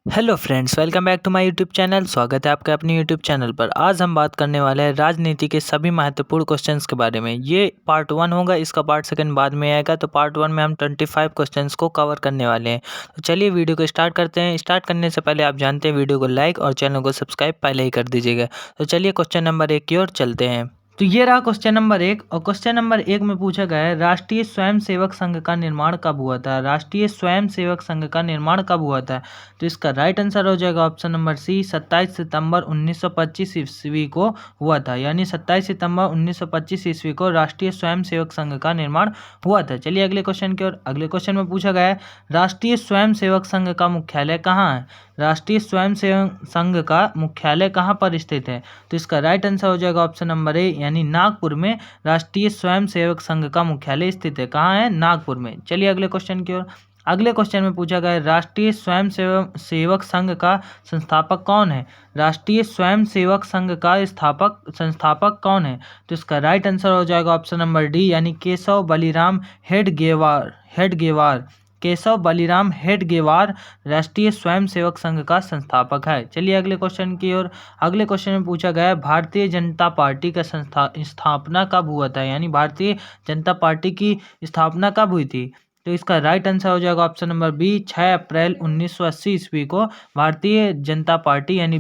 Hello friends, welcome back to my YouTube channel. स्वागत है आपका अपने यूट्यूब चैनल पर। आज हम बात करने वाले हैं राजनीति के सभी महत्वपूर्ण क्वेश्चंस के बारे में। ये पार्ट 1 होगा, इसका पार्ट 2 बाद में आएगा। तो पार्ट 1 में हम 25 क्वेश्चंस को कवर करने वाले हैं। तो चलिए वीडियो को स्टार्ट करते हैं। स्टार्ट करने से पहले आप जानते हैं वीडियो को लाइक और चैनल को सब्सक्राइब पहले ही कर दीजिएगा। तो चलिए क्वेश्चन नंबर 1 की ओर चलते हैं। तो ये रहा क्वेश्चन नंबर 1 और क्वेश्चन नंबर 1 में पूछा गया है, राष्ट्रीय स्वयंसेवक संघ का निर्माण कब हुआ था। राष्ट्रीय स्वयंसेवक संघ का निर्माण कब हुआ था। तो इसका राइट आंसर हो जाएगा ऑप्शन नंबर सी, 27 सितंबर 1925 ईस्वी को हुआ था। यानी 27 सितंबर 1925 ईस्वी को राष्ट्रीय स्वयंसेवक संघ का निर्माण हुआ था। चलिए अगले क्वेश्चन की ओर। अगले क्वेश्चन में पूछा गया है, राष्ट्रीय स्वयंसेवक संघ का मुख्यालय कहाँ है। राष्ट्रीय स्वयंसेवक संघ का मुख्यालय कहाँ पर स्थित है। तो इसका राइट आंसर हो जाएगा ऑप्शन नंबर ए, यानी नागपुर में राष्ट्रीय स्वयंसेवक संघ का मुख्यालय स्थित है। कहाँ है, नागपुर में। चलिए अगले क्वेश्चन की ओर। अगले क्वेश्चन में पूछा गया है, राष्ट्रीय स्वयंसेवक संघ का संस्थापक कौन है। राष्ट्रीय स्वयंसेवक संघ का संस्थापक कौन है। तो इसका राइट आंसर हो जाएगा ऑप्शन नंबर डी, यानी केशव बलिराम हेडगेवार। केशव बलिराम हेडगेवार राष्ट्रीय स्वयंसेवक संघ का संस्थापक है। चलिए अगले क्वेश्चन की ओर। अगले क्वेश्चन में पूछा गया है, भारतीय जनता पार्टी का स्थापना कब हुआ था। यानी भारतीय जनता पार्टी की स्थापना कब हुई थी। तो इसका राइट आंसर हो जाएगा ऑप्शन नंबर बी, 6 अप्रैल 1980 ईस्वी को भारतीय जनता पार्टी यानी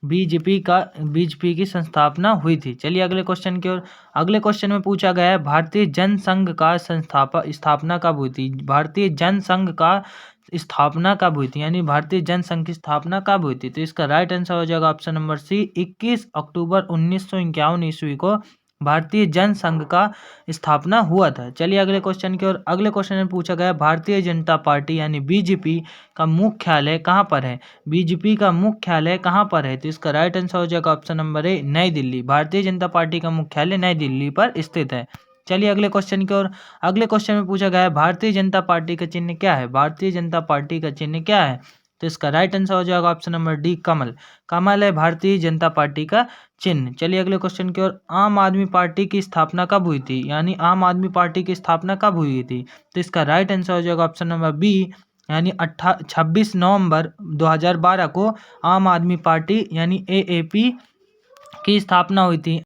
बीजेपी की संस्थापना हुई थी। चलिए अगले क्वेश्चन की ओर। अगले क्वेश्चन में पूछा गया है, भारतीय जनसंघ का स्थापना कब हुई थी। भारतीय जनसंघ का स्थापना कब हुई थी, यानी भारतीय जनसंघ की स्थापना कब हुई थी। तो इसका राइट आंसर हो जाएगा ऑप्शन नंबर सी, 21 अक्टूबर 1951 ईस्वी को भारतीय जनसंघ का स्थापना हुआ था। चलिए अगले क्वेश्चन की ओर। अगले क्वेश्चन में पूछा गया, भारतीय जनता पार्टी यानी बीजेपी का मुख्यालय कहाँ पर है। बीजेपी का मुख्यालय कहाँ पर है। तो इसका राइट आंसर हो जाएगा ऑप्शन नंबर ए, नई दिल्ली। भारतीय जनता पार्टी का मुख्यालय नई दिल्ली पर स्थित है। चलिए अगले क्वेश्चन की ओर। अगले क्वेश्चन में पूछा गया है, भारतीय जनता पार्टी का चिन्ह क्या है। भारतीय जनता पार्टी का चिन्ह क्या है। तो इसका राइट आंसर हो जाएगा ऑप्शन नंबर डी, कमल। कमल है भारतीय जनता पार्टी का चिन्ह। चलिए अगले क्वेश्चन की ओर। आम आदमी पार्टी की स्थापना कब हुई थी। यानी आम आदमी पार्टी की स्थापना कब हुई थी। तो इसका राइट आंसर हो जाएगा ऑप्शन नंबर बी, यानी 26 नवंबर 2012 को आम आदमी पार्टी यानी एएपी की स्थापना हुई थी।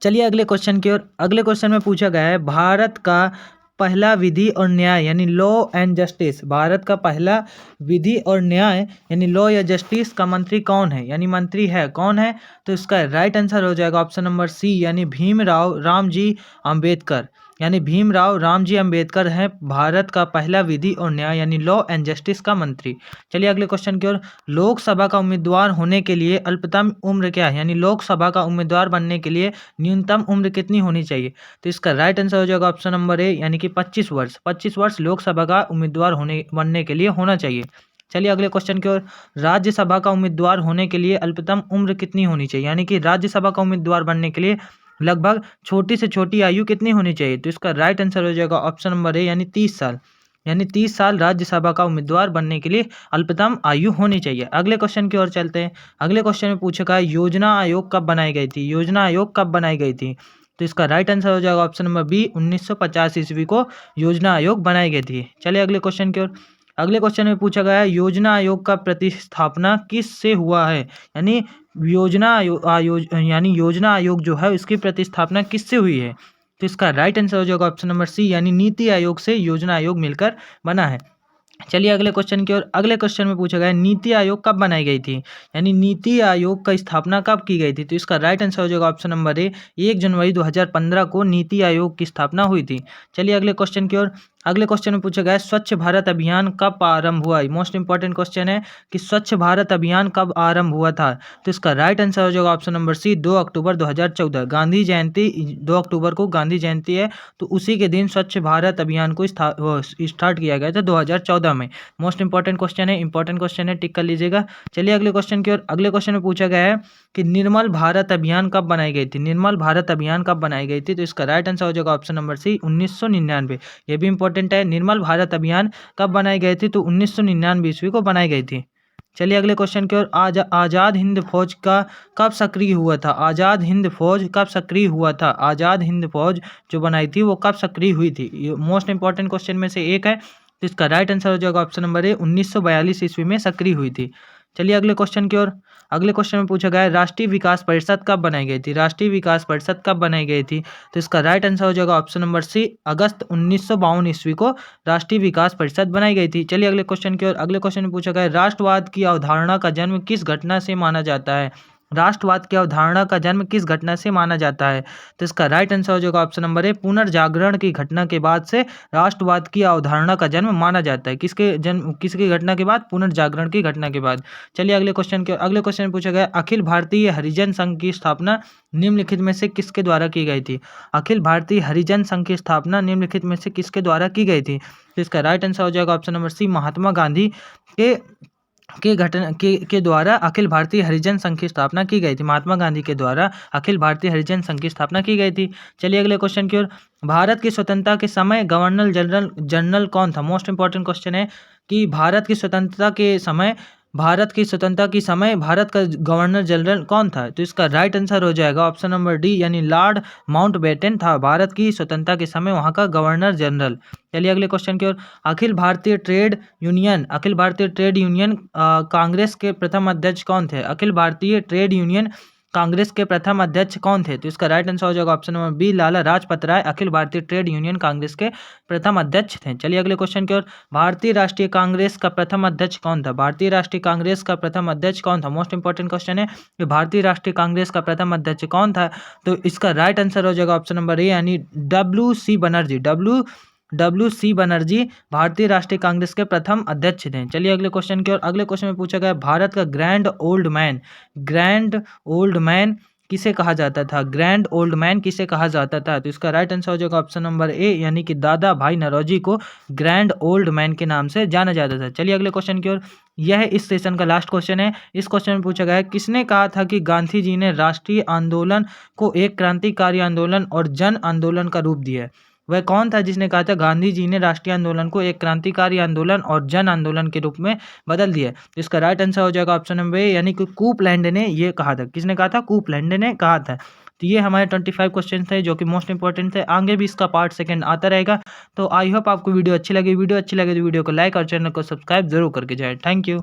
चलिए अगले क्वेश्चन की ओर। अगले क्वेश्चन में पूछा गया है, भारत का पहला विधि और न्याय यानी लॉ एंड जस्टिस, भारत का पहला विधि और न्याय यानी लॉ या जस्टिस का मंत्री कौन है, यानी मंत्री है कौन है। तो इसका राइट आंसर हो जाएगा ऑप्शन नंबर सी, यानी भीमराव रामजी अंबेडकर। यानी भीमराव रामजी अंबेडकर है भारत का पहला विधि और न्याय यानी लॉ एंड जस्टिस का मंत्री। चलिए अगले क्वेश्चन की ओर। लोकसभा का उम्मीदवार होने के लिए अल्पतम उम्र क्या है, यानी लोकसभा का उम्मीदवार बनने के लिए न्यूनतम उम्र कितनी होनी चाहिए। तो इसका राइट आंसर हो जाएगा ऑप्शन नंबर ए, यानी कि 25 वर्ष। 25 वर्ष लोकसभा का उम्मीदवार बनने के लिए होना चाहिए। चलिए अगले क्वेश्चन की ओर। राज्यसभा का उम्मीदवार होने के लिए अल्पतम उम्र कितनी होनी चाहिए, यानी कि राज्यसभा का उम्मीदवार बनने के लिए लगभग छोटी से छोटी आयु कितनी होनी चाहिए। तो इसका राइट आंसर हो जाएगा ऑप्शन नंबर ए, यानी 30 साल। यानी 30 साल राज्यसभा का उम्मीदवार बनने के लिए अल्पतम आयु होनी चाहिए। अगले क्वेश्चन की ओर चलते हैं। अगले क्वेश्चन में पूछा गया, योजना आयोग कब बनाई गई थी। योजना आयोग कब बनाई गई थी। तो इसका राइट आंसर हो जाएगा ऑप्शन नंबर बी, 1950 ईस्वी को योजना आयोग बनाई गई थी। चलिए अगले क्वेश्चन की ओर। अगले क्वेश्चन में पूछा गया है, योजना आयोग का प्रतिस्थापना किस से हुआ है। यानी योजना आयोग जो है इसकी प्रतिस्थापना किससे हुई है। तो इसका राइट आंसर हो जाएगा ऑप्शन नंबर सी, यानी नीति आयोग से योजना आयोग मिलकर बना है। चलिए अगले क्वेश्चन की ओर। अगले क्वेश्चन में पूछा गया है, नीति आयोग कब बनाई गई थी। यानी नीति आयोग का स्थापना कब की गई थी। तो इसका राइट आंसर हो जाएगा ऑप्शन नंबर ए, 1 जनवरी 2015 को नीति आयोग की स्थापना हुई थी। चलिए अगले क्वेश्चन की ओर। अगले क्वेश्चन में पूछा गया है, स्वच्छ भारत अभियान कब आरंभ हुआ। मोस्ट इंपॉर्टेंट क्वेश्चन है कि स्वच्छ भारत अभियान कब आरंभ हुआ था। तो इसका राइट आंसर हो जाएगा ऑप्शन नंबर सी, 2 अक्टूबर 2014। गांधी जयंती 2 अक्टूबर को गांधी जयंती है, तो उसी के दिन स्वच्छ भारत अभियान को स्टार्ट किया गया था 2014 में। मोस्ट इंपॉर्टेंट क्वेश्चन है, इंपॉर्टेंट क्वेश्चन है, टिक कर लीजिएगा। चलिए अगले क्वेश्चन की ओर। अगले क्वेश्चन में पूछा गया है कि निर्मल भारत अभियान कब बनाई गई थी। निर्मल भारत अभियान कब बनाई गई थी। तो इसका राइट आंसर हो जाएगा ऑप्शन नंबर सी, 1999। ये भी इंपॉर्टेंट है, निर्मल भारत अभियान कब बनाई गई थी। तो 1999 ईस्वी को बनाई गई थी। चलिए अगले क्वेश्चन की ओर। आज़ाद हिंद फौज का कब सक्रिय हुआ था। आज़ाद हिंद फौज कब सक्रिय हुआ था। आज़ाद हिंद फौज जो बनाई थी वो कब सक्रिय हुई थी। ये मोस्ट इंपॉर्टेंट क्वेश्चन में से एक है। तो इसका राइट आंसर हो जाएगा ऑप्शन नंबर ए 1942 ईस्वी में सक्रिय हुई थी। चलिए अगले क्वेश्चन की ओर। अगले क्वेश्चन में पूछा गया है राष्ट्रीय विकास परिषद कब बनाई गई थी? राष्ट्रीय विकास परिषद कब बनाई गई थी? तो इसका राइट आंसर हो जाएगा ऑप्शन नंबर सी अगस्त 1952 ईस्वी को राष्ट्रीय विकास परिषद बनाई गई थी। चलिए अगले क्वेश्चन की ओर। अगले क्वेश्चन में पूछा गया है राष्ट्रवाद की अवधारणा का जन्म किस घटना से माना जाता है? राष्ट्रवाद की अवधारणा का जन्म किस घटना से माना जाता है? तो इसका राइट आंसर हो जाएगा ऑप्शन नंबर ए पुनर्जागरण की घटना के बाद से राष्ट्रवाद की अवधारणा का जन्म माना जाता है। किसकी घटना के बाद? पुनर्जागरण की घटना के बाद। चलिए अगले क्वेश्चन में पूछा गया अखिल भारतीय हरिजन संघ की स्थापना निम्नलिखित में से किसके द्वारा की गई थी? अखिल भारतीय हरिजन संघ की स्थापना निम्नलिखित में से किसके द्वारा की गई थी? तो इसका राइट आंसर हो जाएगा option number C Mahatma Gandhi के द्वारा अखिल भारतीय हरिजन संघ की स्थापना की गई थी। महात्मा गांधी के द्वारा अखिल भारतीय हरिजन संघ की स्थापना की गई थी। चलिए अगले क्वेश्चन की ओर। भारत की स्वतंत्रता के समय गवर्नर जनरल कौन था? मोस्ट इंपॉर्टेंट क्वेश्चन है कि भारत की स्वतंत्रता के समय भारत का गवर्नर जनरल कौन था? तो इसका राइट आंसर हो जाएगा ऑप्शन नंबर डी यानी लॉर्ड माउंटबेटन था भारत की स्वतंत्रता के समय वहां का गवर्नर जनरल। चलिए अगले क्वेश्चन की ओर। अखिल भारतीय ट्रेड यूनियन कांग्रेस के प्रथम अध्यक्ष कौन थे? अखिल भारतीय ट्रेड यूनियन कांग्रेस के प्रथम अध्यक्ष कौन थे? तो इसका राइट आंसर हो जाएगा option number B Lala Lajpat Rai Akhil Bharatiya trade union Congress के प्रथम अध्यक्ष थे। चलिए अगले क्वेश्चन की ओर। भारतीय राष्ट्रीय कांग्रेस का प्रथम अध्यक्ष कौन था? भारतीय राष्ट्रीय कांग्रेस का प्रथम अध्यक्ष कौन था? मोस्ट इंपॉर्टेंट क्वेश्चन है कि भारतीय राष्ट्रीय कांग्रेस का प्रथम अध्यक्ष कौन था? तो इसका राइट आंसर हो जाएगा ऑप्शन नंबर ए यानी डब्ल्यू सी बनर्जी भारतीय राष्ट्रीय कांग्रेस के प्रथम अध्यक्ष थे। चलिए अगले क्वेश्चन की ओर। अगले क्वेश्चन में पूछा गया भारत का ग्रैंड ओल्ड मैन किसे कहा जाता था? ग्रैंड ओल्ड मैन किसे कहा जाता था? तो इसका राइट आंसर हो जाएगा ऑप्शन नंबर ए यानी कि दादा भाई नौरोजी को ग्रैंड ओल्ड मैन के नाम से जाना जाता था। चलिए अगले क्वेश्चन की ओर। यह इस सेशन का लास्ट क्वेश्चन है। इस क्वेश्चन में पूछा गया है किसने कहा था कि गांधी जी ने राष्ट्रीय आंदोलन को एक क्रांतिकारी आंदोलन और जन आंदोलन का रूप दिया है? वह कौन था जिसने कहा था गांधी जी ने राष्ट्रीय आंदोलन को एक क्रांतिकारी आंदोलन और जन आंदोलन के रूप में बदल दिया? तो इसका राइट आंसर हो जाएगा ऑप्शन नंबर ए यानी कि कूपलैंड ने ये कहा था। किसने कहा था? कूपलैंड ने कहा था। तो ये हमारे 25 क्वेश्चन थे जो कि मोस्ट इंपॉर्टेंट थे। आगे भी इसका पार्ट सेकंड आता रहेगा। तो आई होप आपको वीडियो अच्छी लगी तो वीडियो को लाइक और चैनल को सब्सक्राइब जरूर करके जाए। Thank you.